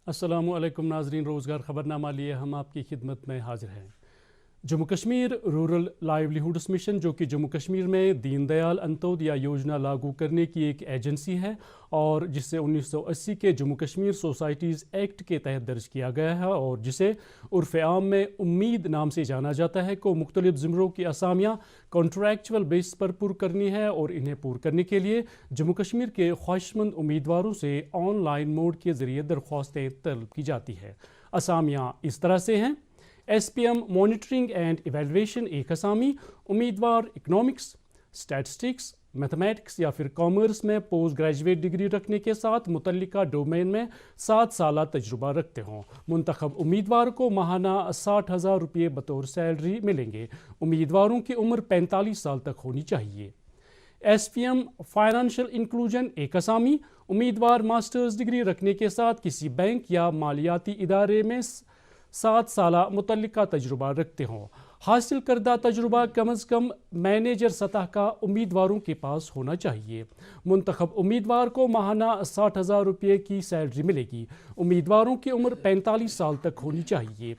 السلام علیکم ناظرین، روزگار خبرنامہ لیے ہم آپ کی خدمت میں حاضر ہیں۔ جموں کشمیر رورل لائیولیہوڈز مشن، جو کہ جموں کشمیر میں دین دیال انتودیا یوجنا لاگو کرنے کی ایک ایجنسی ہے اور جسے 1980 کے جموں کشمیر سوسائٹیز ایکٹ کے تحت درج کیا گیا ہے اور جسے عرف عام میں امید نام سے جانا جاتا ہے، کو مختلف زمروں کی اسامیاں کانٹریکچول بیس پر پر کرنی ہے اور انہیں پر کرنے کے لیے جموں کشمیر کے خواہشمند امیدواروں سے آن لائن موڈ کے ذریعے درخواستیں طلب کی جاتی ہے۔ اسامیاں اس طرح سے ہیں: S P M monitoring and evaluation ایک اسامی، امیدوار اکنامکس، اسٹیٹسٹکس، میتھمیٹکس یا پھر کامرس میں پوسٹ گریجویٹ ڈگری رکھنے کے ساتھ متعلقہ ڈومین میں 7 سالہ تجربہ رکھتے ہوں۔ منتخب امیدوار کو ماہانہ 60,000 روپے بطور سیلری ملیں گے۔ امیدواروں کی عمر 45 سال تک ہونی چاہیے۔ S P M financial inclusion ایک اسامی، امیدوار ماسٹرز ڈگری رکھنے کے ساتھ کسی بینک یا مالیاتی ادارے میں 7 سالہ متعلقہ تجربہ رکھتے ہوں۔ حاصل کردہ تجربہ کم از کم مینیجر سطح کا امیدواروں کے پاس ہونا چاہیے۔ منتخب امیدوار کو ماہانہ 60,000 روپے کی سیلری ملے گی۔ امیدواروں کی عمر 45 سال تک ہونی چاہیے۔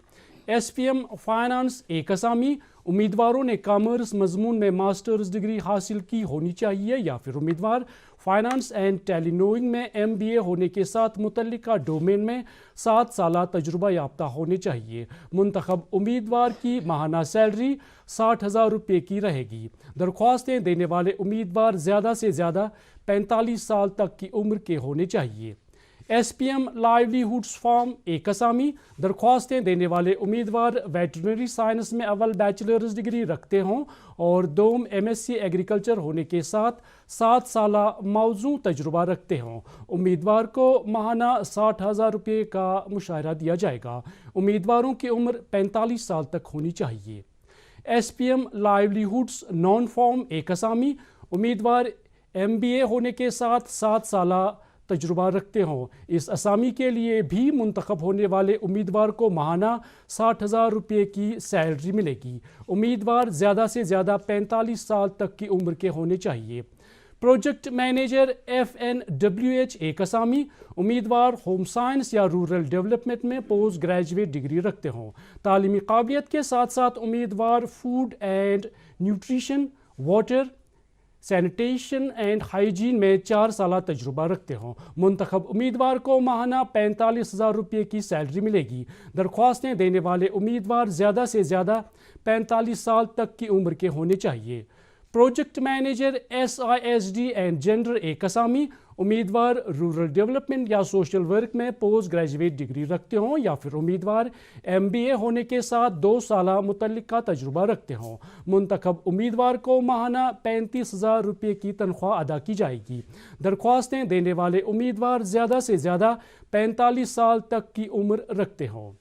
ایس پی ایم فائنانس ایک اسامی، امیدواروں نے کامرس مضمون میں ماسٹرز ڈگری حاصل کی ہونی چاہیے یا پھر امیدوار فائنانس اینڈ ٹیلی نوئنگ میں MBA ہونے کے ساتھ متعلقہ ڈومین میں 7 سالہ تجربہ یافتہ ہونے چاہیے۔ منتخب امیدوار کی ماہانہ سیلری 60,000 روپے کی رہے گی۔ درخواستیں دینے والے امیدوار زیادہ سے زیادہ 45 سال تک کی عمر کے ہونے چاہیے۔ ایس پی ایم لائیولیہوڈز فارم ایک اسامی، درخواستیں دینے والے امیدوار ویٹرنری سائنس میں اول بیچلرز ڈگری رکھتے ہوں اور دوم MSc ایگریکلچر ہونے کے ساتھ 7 سالہ موزوں تجربہ رکھتے ہوں۔ امیدوار کو ماہانہ 60,000 روپے کا مشاہرہ دیا جائے گا۔ امیدواروں کی عمر 45 سال تک ہونی چاہیے۔ S P M livelihoods non farm ایک اسامی، امیدوار MBA ہونے کے ساتھ 7 سالہ تجربہ رکھتے ہوں۔ اس اسامی کے لیے بھی منتخب ہونے والے امیدوار کو ماہانہ 60,000 روپے کی سیلری ملے گی۔ امیدوار زیادہ سے زیادہ 45 سال تک کی عمر کے ہونے چاہیے۔ پروجیکٹ مینیجر FNWH ایک اسامی، امیدوار ہوم سائنس یا رورل ڈیولپمنٹ میں پوسٹ گریجویٹ ڈگری رکھتے ہوں۔ تعلیمی قابلیت کے ساتھ ساتھ امیدوار food and nutrition, water, sanitation and hygiene میں 4 سالہ تجربہ رکھتے ہوں۔ منتخب امیدوار کو ماہانہ 45,000 روپے کی سیلری ملے گی۔ درخواستیں دینے والے امیدوار زیادہ سے زیادہ 45 سال تک کی عمر کے ہونے چاہیے۔ Project manager SISD and gender ایک اسامی، امیدوار رورل ڈیولپمنٹ یا سوشل ورک میں پوسٹ گریجویٹ ڈگری رکھتے ہوں یا پھر امیدوار MBA ہونے کے ساتھ 2 سالہ متعلقہ تجربہ رکھتے ہوں۔ منتخب امیدوار کو ماہانہ 35,000 روپے کی تنخواہ ادا کی جائے گی۔ درخواستیں دینے والے امیدوار زیادہ سے زیادہ 45 سال تک کی عمر رکھتے ہوں۔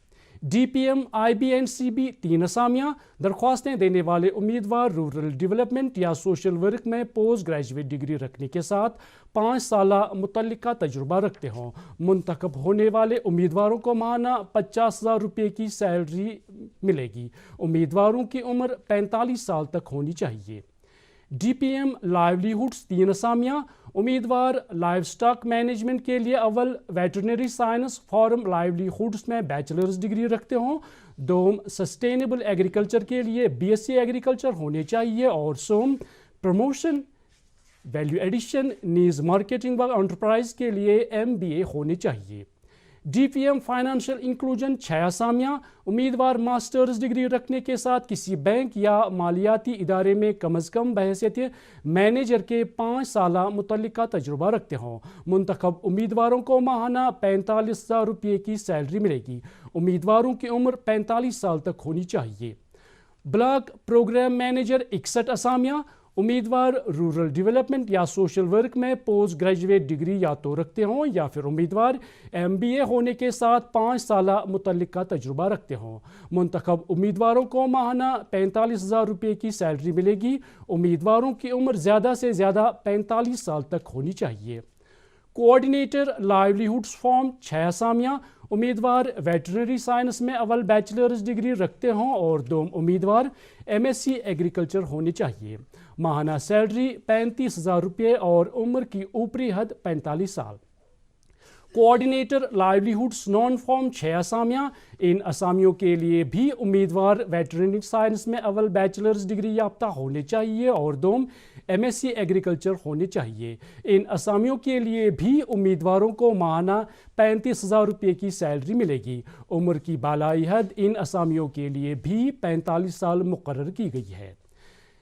DPM IBNCB 3 اسامیاں، درخواستیں دینے والے امیدوار رورل ڈیولپمنٹ یا سوشل ورک میں پوسٹ گریجویٹ ڈگری رکھنے کے ساتھ 5 سالہ متعلقہ تجربہ رکھتے ہوں۔ منتخب ہونے والے امیدواروں کو ماہانہ 50,000 روپے کی سیلری ملے گی۔ امیدواروں کی عمر 45 سال تک ہونی چاہیے۔ DPM لائیولیہوڈز 3 اسامیاں، امیدوار لائیو سٹاک مینجمنٹ کے لیے اول ویٹرنری سائنس فارم لائیولیہوڈز میں بیچلرز ڈگری رکھتے ہوں، دوم سسٹینیبل ایگریکلچر کے لیے BSc ایگریکلچر ہونے چاہیے اور سوم پروموشن، ویلیو ایڈیشن، نیز مارکیٹنگ و انٹرپرائز کے لیے MBA ہونے چاہیے۔ DPM فائنانشل انکلوژن 6 اسامیاں، امیدوار ماسٹرز ڈگری رکھنے کے ساتھ کسی بینک یا مالیاتی ادارے میں کم از کم بحیثیت مینیجر کے 5 سالہ متعلقہ تجربہ رکھتے ہوں۔ منتخب امیدواروں کو ماہانہ 45,000 روپے کی سیلری ملے گی۔ امیدواروں کی عمر 45 سال تک ہونی چاہیے۔ بلاک پروگرام مینیجر 61 اسامیاں، امیدوار رورل ڈیولپمنٹ یا سوشل ورک میں پوسٹ گریجویٹ ڈگری یا تو رکھتے ہوں یا پھر امیدوار MBA ہونے کے ساتھ 5 سالہ متعلقہ تجربہ رکھتے ہوں۔ منتخب امیدواروں کو ماہانہ 45,000 روپے کی سیلری ملے گی۔ امیدواروں کی عمر زیادہ سے زیادہ 45 سال تک ہونی چاہیے۔ کوآرڈینیٹر لائیولیہوڈز فارم 6 اسامیاں، امیدوار ویٹرنری سائنس میں اول بیچلرز ڈگری رکھتے ہوں اور دوم امیدوار MSc ایگریکلچر ہونے چاہیے۔ ماہانہ سیلری 35,000 روپے اور عمر کی اوپری حد 45 سال۔ کوآرڈینیٹر لائیولیہوڈز نان فارم 6 اسامیاں. ان اسامیوں کے لیے بھی امیدوار ویٹرنری سائنس میں اول بیچلرز ڈگری یافتہ ہونے چاہیے اور دوم MSc ایگریکلچر ہونے چاہیے. ان اسامیوں کے لیے بھی امیدواروں کو ماہانہ 35,000 روپے کی سیلری ملے گی. عمر کی بالائی حد ان اسامیوں کے لیے بھی 45 سال مقرر کی گئی ہے.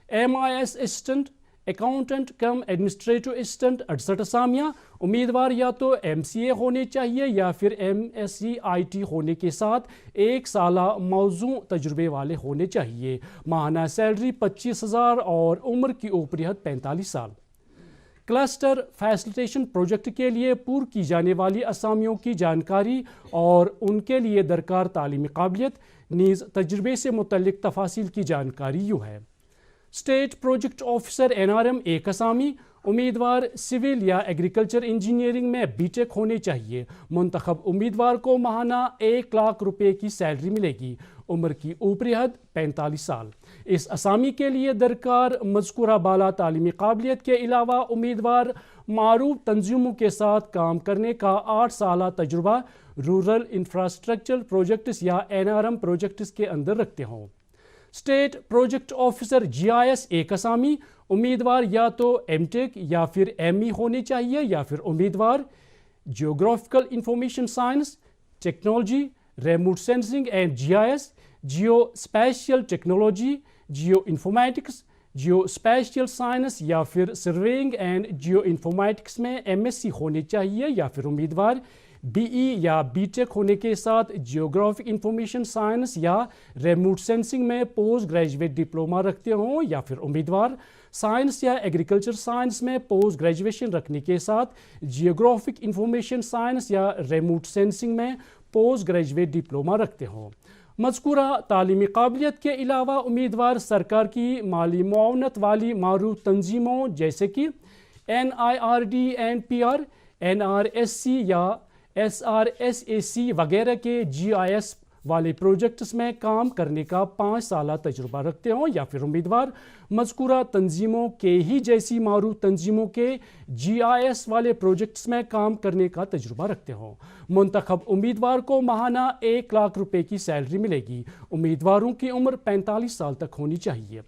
MIS اسسٹنٹ اکاؤنٹنٹ کم ایڈمنسٹریٹو اسسٹنٹ 68 اسامیاں. امیدوار یا تو MCA ہونے چاہیے یا پھر MSc IT ہونے کے ساتھ 1 سالہ موزوں تجربے والے ہونے چاہیے. ماہانہ سیلری 25,000 اور عمر کی اوپری حد 45 سال. کلسٹر فیسلیٹیشن پروجیکٹ کے لیے پور کی جانے والی اسامیوں کی جانکاری اور ان کے لیے درکار تعلیمی قابلیت نیز تجربے سے متعلق تفاصیل کی جانکاری یوں ہے. اسٹیٹ پروجیکٹ آفیسر NRM 1 اسامی. امیدوار سول یا ایگریکلچر انجینئرنگ میں BTech ہونے چاہیے. منتخب امیدوار کو ماہانہ 1 لاکھ روپے کی سیلری ملے گی. عمر کی اوپری حد 45 سال. اس اسامی کے لیے درکار مذکورہ بالا تعلیمی قابلیت کے علاوہ امیدوار معروف تنظیموں کے ساتھ کام کرنے کا 8 سالہ تجربہ رورل انفراسٹرکچر پروجیکٹس یا NRM پروجیکٹس کے اندر رکھتے ہوں. اسٹیٹ پروجیکٹ آفیسر GIS 1 اسامی. امیدوار یا تو MTech یا پھر ME ہونے چاہیے یا پھر امیدوار geographical information science technology remote sensing and GIS geo spatial technology geo informatics geo spatial science یا پھر سرویئنگ اینڈ جیو انفارمیٹکس میں MSc ہونے چاہیے یا پھر امیدوار BE یا BTech ہونے کے ساتھ جیوگرافک انفارمیشن سائنس یا ریموٹ سینسنگ میں پوسٹ گریجویٹ ڈپلوما رکھتے ہوں یا پھر امیدوار سائنس یا ایگریکلچر سائنس میں پوسٹ گریجویشن رکھنے کے ساتھ جیوگرافک انفارمیشن سائنس یا ریموٹ سینسنگ میں پوسٹ گریجویٹ ڈپلوما رکھتے ہوں. مذکورہ تعلیمی قابلیت کے علاوہ امیدوار سرکار کی مالی معاونت والی معروف تنظیموں جیسے کہ NIRD NPR NRSC یا SRSAC وغیرہ کے GIS والے پروجیکٹس میں کام کرنے کا 5 سالہ تجربہ رکھتے ہوں یا پھر امیدوار مذکورہ تنظیموں کے ہی جیسی معروف تنظیموں کے GIS والے پروجیکٹس میں کام کرنے کا تجربہ رکھتے ہوں. منتخب امیدوار کو ماہانہ 1 لاکھ روپے کی سیلری ملے گی. امیدواروں کی عمر 45 سال تک ہونی چاہیے.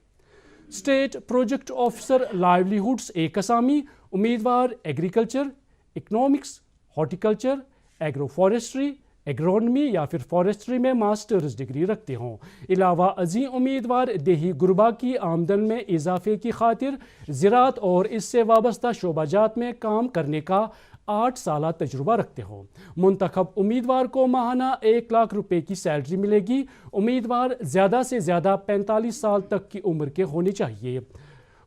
اسٹیٹ پروجیکٹ آفیسر لائیولیہوڈز 1 اسامی. امیدوار agriculture economics horticulture agro forestry agronomy یا پھر فارسٹری میں ماسٹرز ڈگری رکھتے ہوں. علاوہ ازیں امیدوار دیہی غربا کی آمدن میں اضافے کی خاطر زراعت اور اس سے وابستہ شعبہ جات میں کام کرنے کا 8 سالہ تجربہ رکھتے ہوں. منتخب امیدوار کو ماہانہ 1 لاکھ روپے کی سیلری ملے گی. امیدوار زیادہ سے زیادہ 45 سال تک کی عمر کے ہونے چاہیے.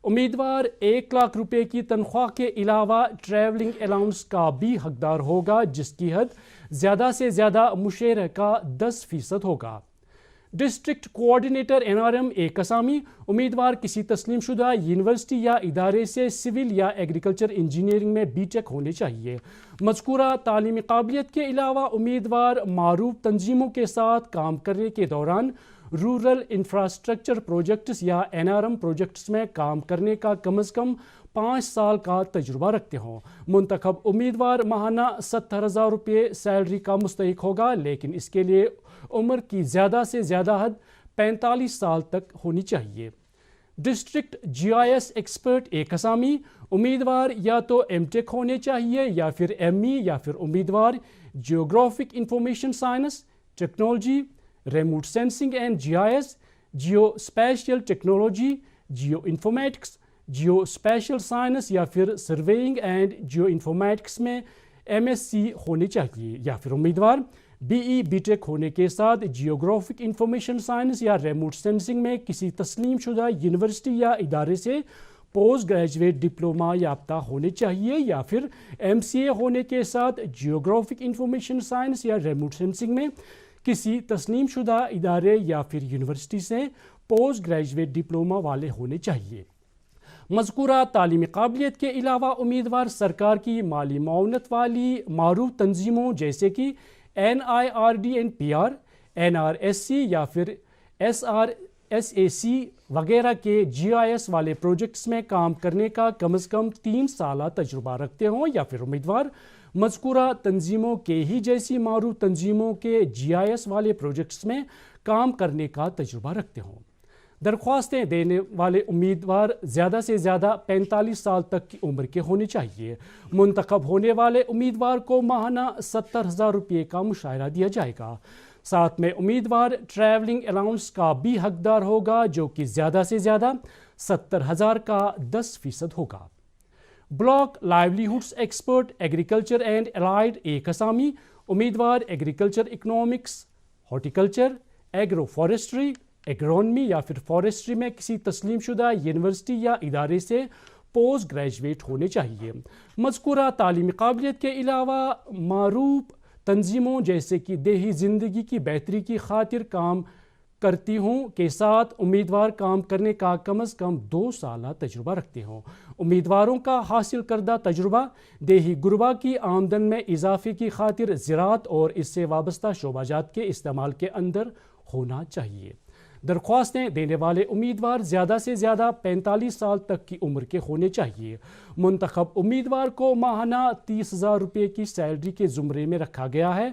امیدوار 1 لاکھ روپے کی تنخواہ کے علاوہ ٹریولنگ الاؤنس کا بھی حقدار ہوگا جس کی حد زیادہ سے زیادہ مشاہرہ کا 10% ہوگا. ڈسٹرکٹ کوآرڈینیٹر NRM 1 اسامی. امیدوار کسی تسلیم شدہ یونیورسٹی یا ادارے سے سول یا ایگریکلچر انجینئرنگ میں BTech ہونے چاہیے. مذکورہ تعلیمی قابلیت کے علاوہ امیدوار معروف تنظیموں کے ساتھ کام کرنے کے دوران رورل انفراسٹرکچر پروجیکٹس یا NRM پروجیکٹس میں کام کرنے کا کم از کم 5 سال کا تجربہ رکھتے ہوں. منتخب امیدوار ماہانہ 70,000 روپے سیلری کا مستحق ہوگا لیکن اس کے لیے عمر کی زیادہ سے زیادہ حد 45 سال تک ہونی چاہیے. ڈسٹرکٹ GIS ایکسپرٹ 1 اسامی. امیدوار یا تو MTech ہونے چاہیے یا پھر ME یا پھر امیدوار geographic information science technology remote sensing and GIS geo spatial technology geo informatics geo spatial science یا پھر سرویئنگ اینڈ جیو انفارمیٹکس میں MSc ہونے چاہیے یا پھر امیدوار BE BTech ہونے کے ساتھ جیوگرافک انفارمیشن سائنس یا ریموٹ سینسنگ میں کسی تسلیم شدہ یونیورسٹی یا ادارے سے پوسٹ گریجویٹ ڈپلوما یافتہ ہونے چاہیے یا پھر MCA ہونے کے ساتھ جیوگرافک انفارمیشن سائنس یا ریموٹ سینسنگ میں کسی تسلیم شدہ ادارے یا پھر یونیورسٹی سے پوسٹ گریجویٹ ڈپلوما والے ہونے چاہیے. مذکورہ تعلیمی قابلیت کے علاوہ امیدوار سرکار کی مالی معاونت والی معروف تنظیموں جیسے کہ NIRD NPR NRSC یا پھر SRSAC SAC وغیرہ کے GIS والے پروجیکٹس میں کام کرنے کا کم از کم 3 سالہ تجربہ رکھتے ہوں یا پھر امیدوار مذکورہ تنظیموں کے ہی جیسی معروف تنظیموں کے GIS والے پروجیکٹس میں کام کرنے کا تجربہ رکھتے ہوں۔ درخواستیں دینے والے امیدوار زیادہ سے زیادہ 45 سال تک کی عمر کے ہونے چاہیے۔ منتخب ہونے والے امیدوار کو ماہانہ 70,000 روپے کا مشاہرہ دیا جائے گا۔ ساتھ میں امیدوار ٹریولنگ الاؤنس کا بھی حقدار ہوگا جو کہ زیادہ سے زیادہ 70,000 کا 10% ہوگا۔ Block livelihoods expert agriculture and allied ایک اسامی، امیدوار agriculture economics, horticulture, agro forestry, agronomy یا پھر فارسٹری میں کسی تسلیم شدہ یونیورسٹی یا ادارے سے پوسٹ گریجویٹ ہونے چاہیے۔ مذکورہ تعلیمی قابلیت کے علاوہ معروف تنظیموں جیسے کہ دیہی زندگی کی بہتری کی خاطر کام کرتی ہوں کے ساتھ امیدوار کام کرنے کا کم از کم 2 سالہ تجربہ رکھتے ہوں۔ امیدواروں کا حاصل کردہ تجربہ دیہی غربا کی آمدن میں اضافے کی خاطر زراعت اور اس سے وابستہ شعبہ جات کے استعمال کے اندر ہونا چاہیے۔ درخواستیں دینے والے امیدوار زیادہ سے زیادہ 45 سال تک کی عمر کے ہونے چاہیے۔ منتخب امیدوار کو ماہانہ 30,000 روپے کی سیلری کے زمرے میں رکھا گیا ہے۔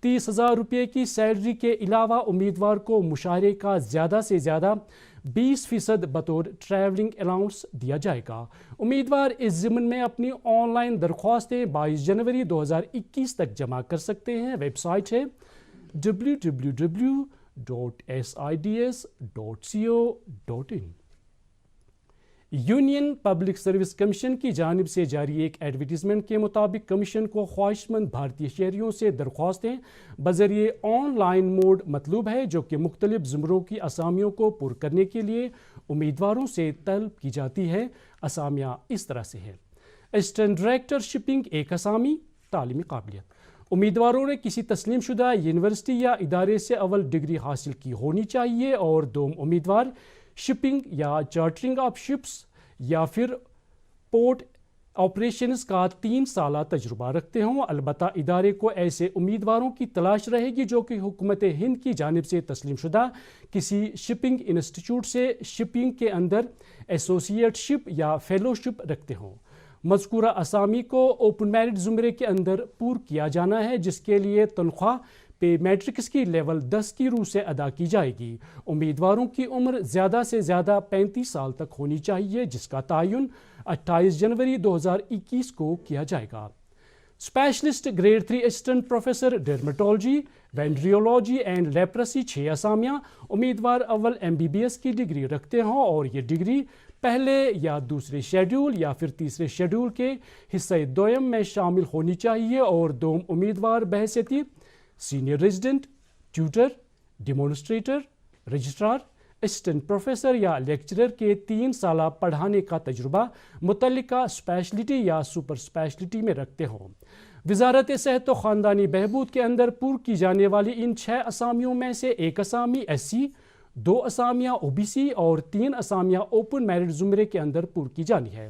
30,000 روپے کی سیلری کے علاوہ امیدوار کو مشاہرے کا زیادہ سے زیادہ 20% بطور ٹریولنگ الاؤنس دیا جائے گا۔ امیدوار اس ضمن میں اپنی آن لائن درخواستیں 22 جنوری 2021 تک جمع کر سکتے ہیں۔ ویب سائٹ ہے www.sids.co.in۔ Union public service commission کی جانب سے جاری ایک ایڈورٹیزمنٹ کے مطابق کمیشن کو خواہش مند بھارتی شہریوں سے درخواستیں بذریعے آن لائن موڈ مطلوب ہے جو کہ مختلف زمروں کی اسامیوں کو پر کرنے کے لیے امیدواروں سے طلب کی جاتی ہے۔ اسامیاں اس طرح سے ہیں: اسسٹنٹ ڈائریکٹر شپنگ ایک اسامی، تعلیمی قابلیت، امیدواروں نے کسی تسلیم شدہ یونیورسٹی یا ادارے سے اول ڈگری حاصل کی ہونی چاہیے اور دوم امیدوار شپنگ یا چارٹرنگ آف شپس یا پھر پورٹ آپریشنز کا 3 سالہ تجربہ رکھتے ہوں۔ البتہ ادارے کو ایسے امیدواروں کی تلاش رہے گی جو کہ حکومت ہند کی جانب سے تسلیم شدہ کسی شپنگ انسٹیٹیوٹ سے شپنگ کے اندر ایسوسیٹ شپ یا فیلوشپ رکھتے ہوں۔ مذکورہ اسامی کو اوپن میرٹ زمرے کے اندر پور کیا جانا ہے جس کے لیے تنخواہ پے میٹرکس کی لیول 10 کی روح سے ادا کی جائے گی۔ امیدواروں کی عمر زیادہ سے زیادہ 35 سال تک ہونی چاہیے جس کا تعین 28 جنوری 2021 کو کیا جائے گا۔ Specialist grade 3 assistant professor dermatology, venereology and leprosy 6 اسامیاں، امیدوار اول MBBS کی ڈگری رکھتے ہوں اور یہ ڈگری پہلے یا دوسرے شیڈول یا پھر تیسرے شیڈول کے حصہ دوم میں شامل ہونی چاہیے اور دوم امیدوار بحیثیت senior resident, tutor, demonstrator, registrar, assistant professor یا لیکچرر کے 3 سالہ پڑھانے کا تجربہ متعلقہ اسپیشلٹی یا سپر اسپیشلٹی میں رکھتے ہوں۔ وزارت صحت و خاندانی بہبود کے اندر پور کی جانے والی ان 6 اسامیوں میں سے 1 اسامی SC، 2 اسامیاں OBC اور 3 اسامیاں اوپن میرٹ زمرے کے اندر پور کی جانی ہے۔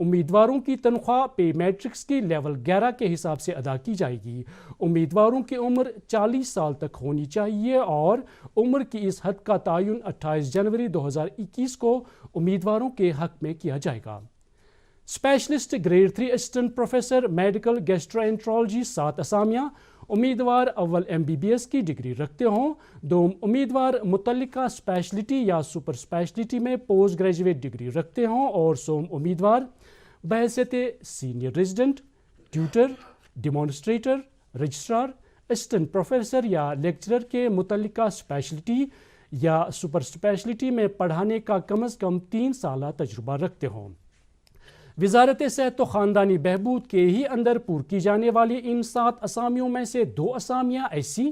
امیدواروں کی تنخواہ پے میٹرکس کی لیول 11 کے حساب سے ادا کی جائے گی۔ امیدواروں کی عمر 40 سال تک ہونی چاہیے اور عمر کی اس حد کا تعین 28 جنوری 2021 کو امیدواروں کے حق میں کیا جائے گا۔ Specialist grade 3 assistant professor medical gastroenterology 7 اسامیاں، امیدوار اول MBBS کی ڈگری رکھتے ہوں، دوم امیدوار متعلقہ اسپیشلٹی یا سپر اسپیشلٹی میں پوسٹ گریجویٹ ڈگری رکھتے ہوں اور سوم امیدوار بحیثیت senior resident, tutor, demonstrator, registrar, assistant professor یا لیکچرر کے متعلقہ اسپیشلٹی یا سپر اسپیشلٹی میں پڑھانے کا کم از کم 3 سالہ تجربہ رکھتے ہوں۔ وزارت صحت و خاندانی بہبود کے ہی اندر پور کی جانے والی ان 7 اسامیوں میں سے 2 اسامیاں SC،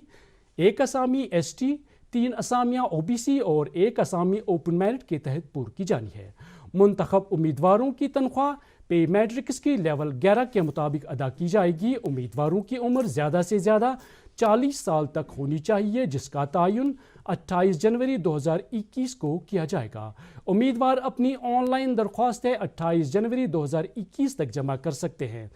1 اسامی ST، 3 اسامیاں OBC اور 1 اسامی اوپن میرٹ کے تحت پور کی جانی ہے۔ منتخب امیدواروں کی تنخواہ پے میٹرکس کی لیول 11 کے مطابق ادا کی جائے گی۔ امیدواروں کی عمر زیادہ سے زیادہ 40 سال تک ہونی چاہیے جس کا تعین 28 جنوری 2021 کو کیا جائے گا۔ امیدوار اپنی آن لائن درخواستیں 28 جنوری 2021 تک جمع کر سکتے ہیں۔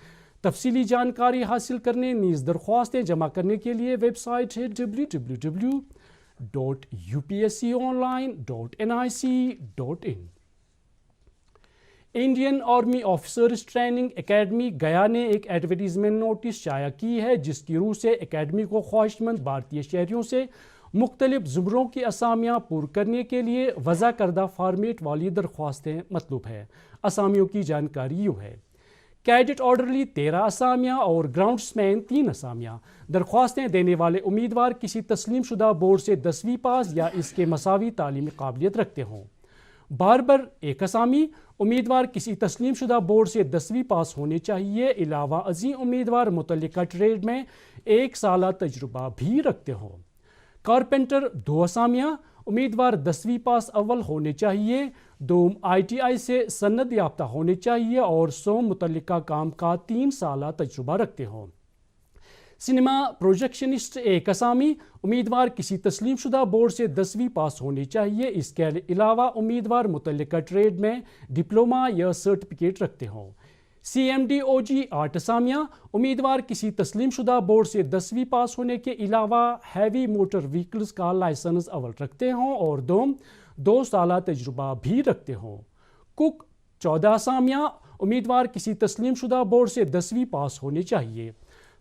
تفصیلی جانکاری حاصل کرنے نیز درخواستیں جمع کرنے کے لیے ویب سائٹ ہے www.sids.co.in۔ www.upsconline.nic.in Indian army officers training academy گیا نے ایک ایڈورٹیزمنٹ نوٹس شائع کی ہے جس کی روح سے اکیڈمی کو خواہش مند بھارتی شہریوں سے مختلف زمروں کی اسامیاں پر کرنے کے لیے وضع کردہ فارمیٹ والی درخواستیں مطلوب ہے۔ اسامیوں کی جانکاری یوں ہے: کیڈٹ آرڈرلی 13 اسامیاں اور گراؤنڈس مین 3 اسامیاں۔ درخواستیں دینے والے امیدوار کسی تسلیم شدہ بورڈ سے 10ویں پاس یا اس کے مساوی تعلیمی قابلیت رکھتے ہوں۔ باربر 1 اسامی، امیدوار کسی تسلیم شدہ بورڈ سے 10ویں پاس ہونے چاہیے۔ علاوہ ازیں امیدوار متعلقہ ٹریڈ میں 1 سالہ تجربہ بھی رکھتے ہوں۔ کارپینٹر 2 اسامیاں، امیدوار 10ویں پاس اول ہونے چاہیے۔ دوم ITI سے سند یافتہ ہونے چاہیے اور متعلقہ کام کا 3 سالہ تجربہ رکھتے ہوں۔ سنیما پروجیکشنسٹ 1 اسامی، امیدوار کسی تسلیم شدہ بورڈ سے 10ویں پاس ہونے چاہیے۔ اس کے علاوہ امیدوار متعلقہ ٹریڈ میں ڈپلومہ یا سرٹیفکیٹ رکھتے ہوں۔ CMDOG 8 اسامیاں، امیدوار کسی تسلیم شدہ بورڈ سے 10ویں پاس ہونے کے علاوہ ہیوی موٹر وہیکلز کا لائسنس اول رکھتے ہوں اور 2 سالہ تجربہ بھی رکھتے ہوں۔ کک 14 اسامیاں، امیدوار کسی تسلیم شدہ بورڈ سے 10ویں پاس ہونے چاہیے۔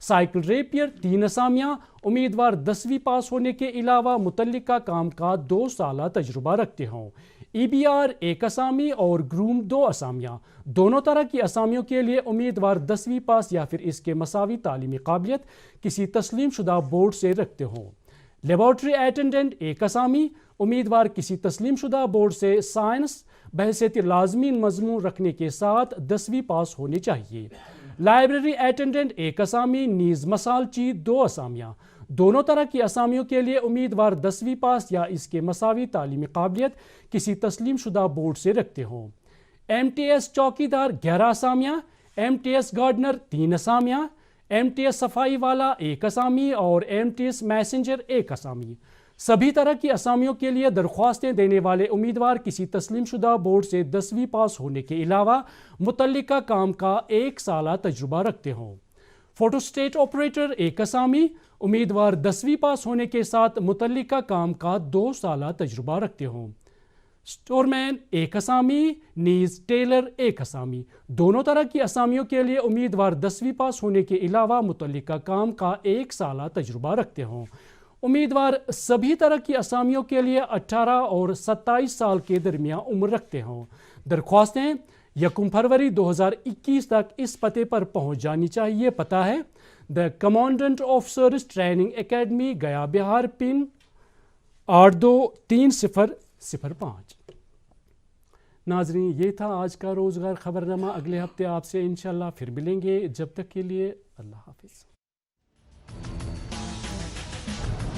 سائیکل ریپیئر 3 اسامیاں، امیدوار 10ویں پاس ہونے کے علاوہ متعلقہ کام کا 2 سالہ تجربہ رکھتے ہوں۔ EBR 1 اسامی اور گروم 2 اسامیاں۔ دونوں طرح کی اسامیوں کے لیے امیدوار 10ویں پاس یا پھر اس کے مساوی تعلیمی قابلیت کسی تسلیم شدہ بورڈ سے رکھتے ہوں۔ لیبارٹری اٹینڈنٹ 1 اسامی، امیدوار کسی تسلیم شدہ بورڈ سے سائنس بحیثیت لازمی مضمون رکھنے کے ساتھ 10ویں پاس ہونے چاہیے۔ لائبریری اٹینڈنٹ 1 اسامی نیز مثال چی 2 اسامیاں۔ دونوں طرح کی اسامیوں کے لیے امیدوار 10ویں پاس یا اس کے مساوی تعلیمی قابلیت کسی تسلیم شدہ بورڈ سے رکھتے ہوں۔ MTS چوکیدار 11 اسامیاں، MTS گارڈنر 3 اسامیاں، MTS صفائی والا 1 اسامی اور MTS میسنجر 1 اسامی۔ سبھی طرح کی اسامیوں کے لیے درخواستیں دینے والے امیدوار کسی تسلیم شدہ بورڈ سے 10ویں پاس ہونے کے علاوہ متعلقہ کام کا 1 سالہ تجربہ رکھتے ہوں۔ فوٹوسٹیٹ آپریٹر 1 اسامی، امیدوار 10ویں پاس ہونے کے ساتھ متعلقہ کام کا 2 سالہ تجربہ رکھتے ہوں۔ سٹورمین 1 اسامی نیز ٹیلر 1 اسامی۔ دونوں طرح کی اسامیوں کے لیے امیدوار 10ویں پاس ہونے کے علاوہ متعلقہ کام کا 1 سالہ تجربہ رکھتے ہوں۔ امیدوار سبھی طرح کی اسامیوں کے لیے 18 اور 27 سال کے درمیان عمر رکھتے ہوں۔ درخواستیں 1 فروری 2021 تک اس پتے پر پہنچ جانی چاہیے۔ پتہ ہے دا کمانڈنٹ آفیسرز ٹریننگ اکیڈمی، گیا بہار، پن 823005۔ ناظرین، یہ تھا آج کا روزگار خبرنامہ۔ اگلے ہفتے آپ سے انشاءاللہ پھر ملیں گے۔ جب تک کے لیے اللہ حافظ۔